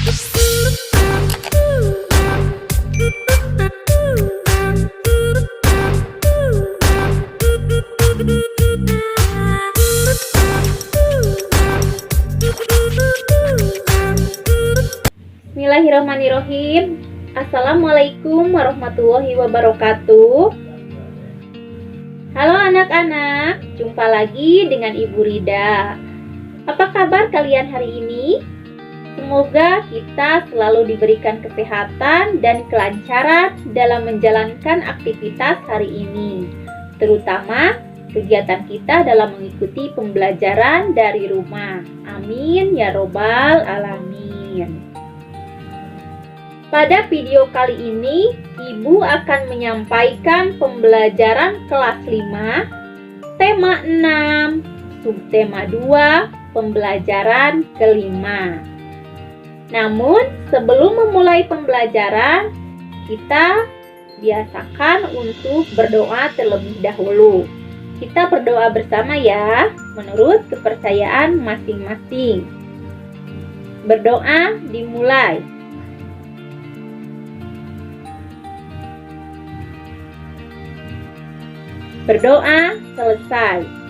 Bismillahirrahmanirrahim. Assalamualaikum warahmatullahi wabarakatuh. Halo anak-anak, jumpa lagi dengan Ibu Rida. Apa kabar kalian hari ini? Semoga kita selalu diberikan kesehatan dan kelancaran dalam menjalankan aktivitas hari ini, terutama kegiatan kita dalam mengikuti pembelajaran dari rumah. Amin ya robbal alamin. Pada video kali ini, Ibu akan menyampaikan pembelajaran kelas 5, tema 6, subtema 2, pembelajaran kelima. Namun, sebelum memulai pembelajaran, kita biasakan untuk berdoa terlebih dahulu. Kita berdoa bersama ya, menurut kepercayaan masing-masing. Berdoa dimulai. Berdoa selesai.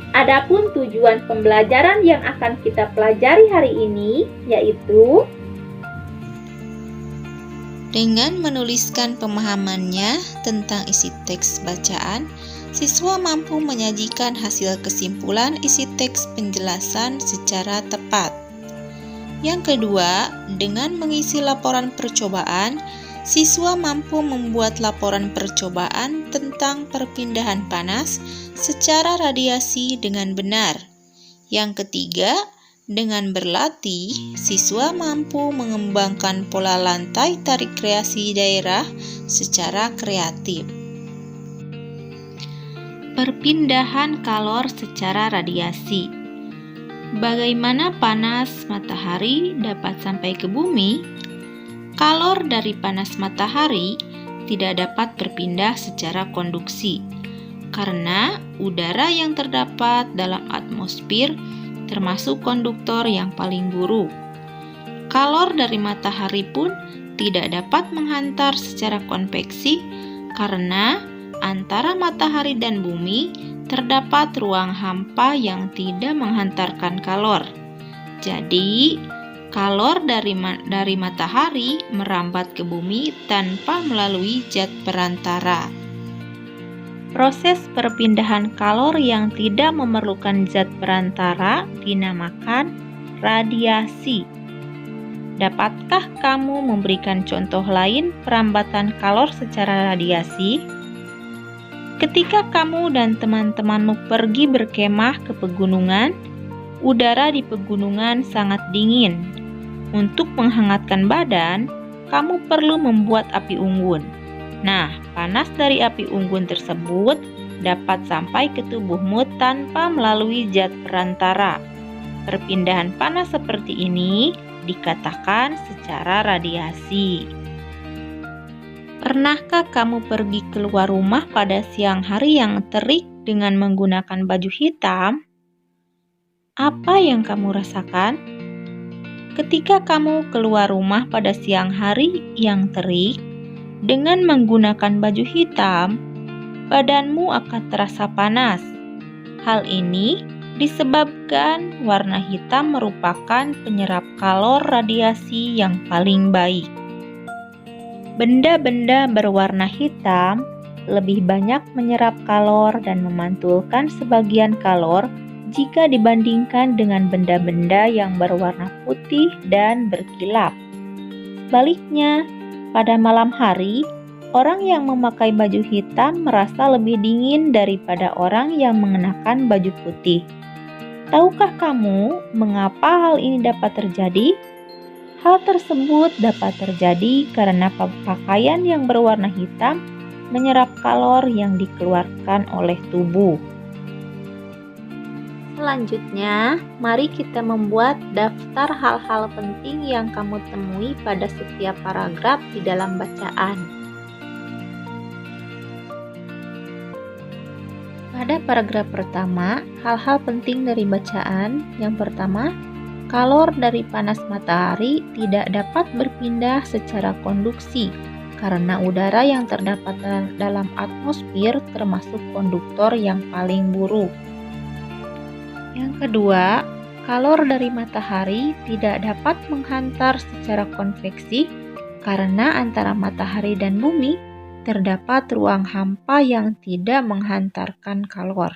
Adapun tujuan pembelajaran yang akan kita pelajari hari ini yaitu dengan menuliskan pemahamannya tentang isi teks bacaan, siswa mampu menyajikan hasil kesimpulan isi teks penjelasan secara tepat. Yang kedua, dengan mengisi laporan percobaan, siswa mampu membuat laporan percobaan tentang perpindahan panas secara radiasi dengan benar. Yang ketiga, dengan berlatih, siswa mampu mengembangkan pola lantai tarik reaksi daerah secara kreatif. Perpindahan kalor secara radiasi. Bagaimana panas matahari dapat sampai ke bumi? Kalor dari panas matahari tidak dapat berpindah secara konduksi karena udara yang terdapat dalam atmosfer termasuk konduktor yang paling buruk. Kalor dari matahari pun tidak dapat menghantar secara konveksi karena antara matahari dan bumi terdapat ruang hampa yang tidak menghantarkan kalor. Jadi, kalor dari matahari merambat ke bumi tanpa melalui zat perantara. Proses perpindahan kalor yang tidak memerlukan zat perantara dinamakan radiasi. Dapatkah kamu memberikan contoh lain perambatan kalor secara radiasi? Ketika kamu dan teman-temanmu pergi berkemah ke pegunungan, udara di pegunungan sangat dingin. Untuk menghangatkan badan, kamu perlu membuat api unggun. Nah, panas dari api unggun tersebut dapat sampai ke tubuhmu tanpa melalui zat perantara. Perpindahan panas seperti ini dikatakan secara radiasi. Pernahkah kamu pergi keluar rumah pada siang hari yang terik dengan menggunakan baju hitam? Apa yang kamu rasakan? Ketika kamu keluar rumah pada siang hari yang terik dengan menggunakan baju hitam, badanmu akan terasa panas. Hal ini disebabkan warna hitam merupakan penyerap kalor radiasi yang paling baik. Benda-benda berwarna hitam lebih banyak menyerap kalor dan memantulkan sebagian kalor jika dibandingkan dengan benda-benda yang berwarna putih dan berkilap. Sebaliknya, pada malam hari, orang yang memakai baju hitam merasa lebih dingin daripada orang yang mengenakan baju putih. Tahukah kamu mengapa hal ini dapat terjadi? Hal tersebut dapat terjadi karena pakaian yang berwarna hitam menyerap kalor yang dikeluarkan oleh tubuh. Selanjutnya, mari kita membuat daftar hal-hal penting yang kamu temui pada setiap paragraf di dalam bacaan. Pada paragraf pertama, hal-hal penting dari bacaan. Yang pertama, Kalor dari panas matahari tidak dapat berpindah secara konduksi karena udara yang terdapat dalam atmosfer termasuk konduktor yang paling buruk. Yang kedua, kalor dari matahari tidak dapat menghantar secara konveksi karena antara matahari dan bumi terdapat ruang hampa yang tidak menghantarkan kalor.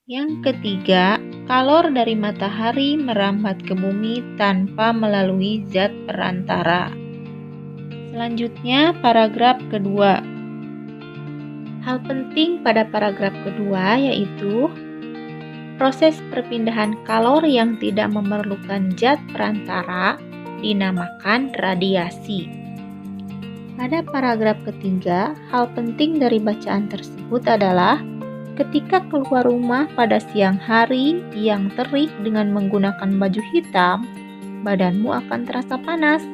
Yang ketiga, kalor dari matahari merambat ke bumi tanpa melalui zat perantara. Selanjutnya, paragraf kedua. Hal penting pada paragraf kedua yaitu proses perpindahan kalor yang tidak memerlukan zat perantara dinamakan radiasi. Pada paragraf ketiga, hal penting dari bacaan tersebut adalah ketika keluar rumah pada siang hari yang terik dengan menggunakan baju hitam, badanmu akan terasa panas.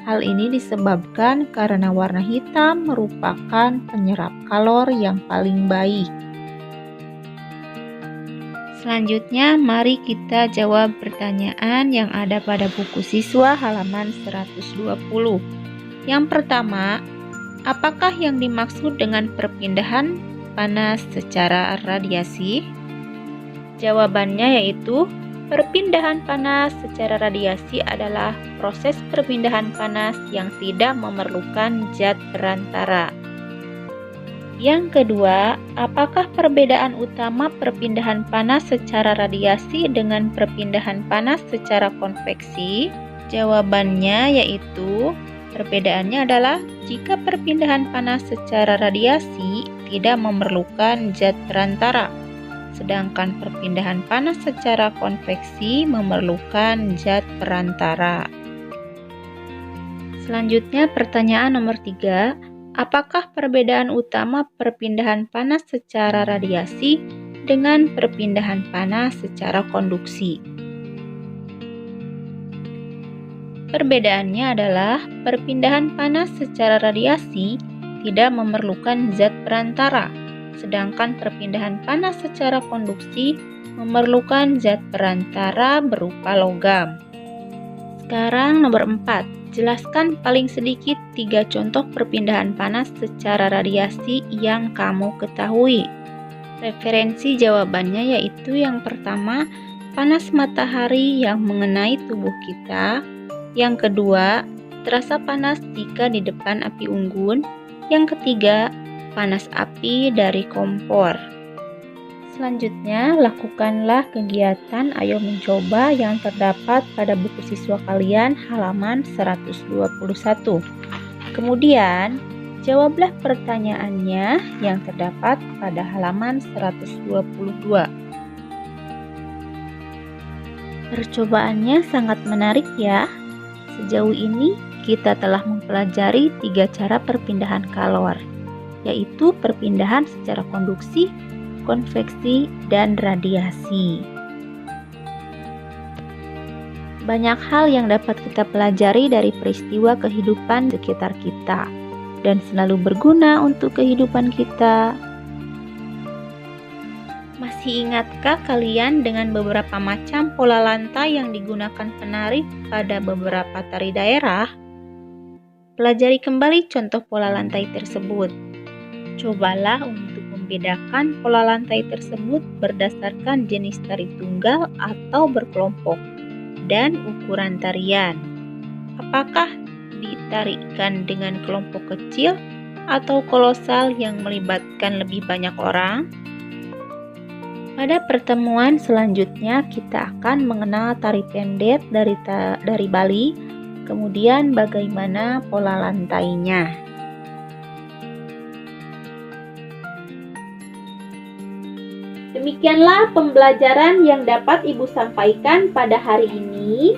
Hal ini disebabkan karena warna hitam merupakan penyerap kalor yang paling baik. Selanjutnya, mari kita jawab pertanyaan yang ada pada buku siswa halaman 120. Yang pertama, apakah yang dimaksud dengan perpindahan panas secara radiasi? Jawabannya yaitu perpindahan panas secara radiasi adalah proses perpindahan panas yang tidak memerlukan zat perantara. Yang kedua, apakah perbedaan utama perpindahan panas secara radiasi dengan perpindahan panas secara konveksi? Jawabannya yaitu perbedaannya adalah jika perpindahan panas secara radiasi tidak memerlukan zat perantara, sedangkan perpindahan panas secara konveksi memerlukan zat perantara. Selanjutnya pertanyaan nomor 3, apakah perbedaan utama perpindahan panas secara radiasi dengan perpindahan panas secara konduksi? Perbedaannya adalah perpindahan panas secara radiasi tidak memerlukan zat perantara, sedangkan perpindahan panas secara konduksi memerlukan zat perantara berupa logam. Sekarang nomor 4, jelaskan paling sedikit 3 contoh perpindahan panas secara radiasi yang kamu ketahui. Referensi jawabannya yaitu yang pertama, panas matahari yang mengenai tubuh kita. Yang kedua, terasa panas jika di depan api unggun. Yang ketiga, panas api dari kompor. Selanjutnya, lakukanlah kegiatan ayo mencoba yang terdapat pada buku siswa kalian halaman 121. Kemudian, jawablah pertanyaannya yang terdapat pada halaman 122. Percobaannya sangat menarik ya. Sejauh ini kita telah mempelajari 3 cara perpindahan kalor, yaitu perpindahan secara konduksi, konveksi, dan radiasi. Banyak hal yang dapat kita pelajari dari peristiwa kehidupan sekitar kita dan selalu berguna untuk kehidupan kita. Masih ingatkah kalian dengan beberapa macam pola lantai yang digunakan penari pada beberapa tari daerah? Pelajari kembali contoh pola lantai tersebut. Cobalah untuk membedakan pola lantai tersebut berdasarkan jenis tari tunggal atau berkelompok dan ukuran tarian. Apakah ditarikan dengan kelompok kecil atau kolosal yang melibatkan lebih banyak orang? Pada pertemuan selanjutnya kita akan mengenal tari pendek dari Bali, kemudian bagaimana pola lantainya. Demikianlah pembelajaran yang dapat Ibu sampaikan pada hari ini.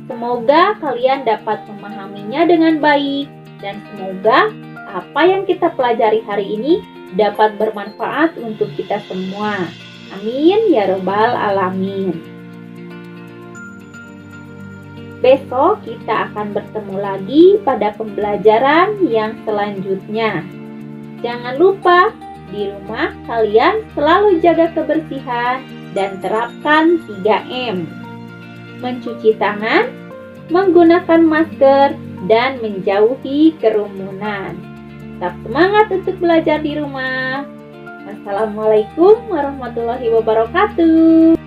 Semoga kalian dapat memahaminya dengan baik dan semoga apa yang kita pelajari hari ini dapat bermanfaat untuk kita semua. Amin ya robbal alamin. Besok kita akan bertemu lagi pada pembelajaran yang selanjutnya. Jangan lupa di rumah kalian selalu jaga kebersihan dan terapkan 3M. mencuci tangan, menggunakan masker, dan menjauhi kerumunan. Tetap semangat untuk belajar di rumah. Wassalamualaikum warahmatullahi wabarakatuh.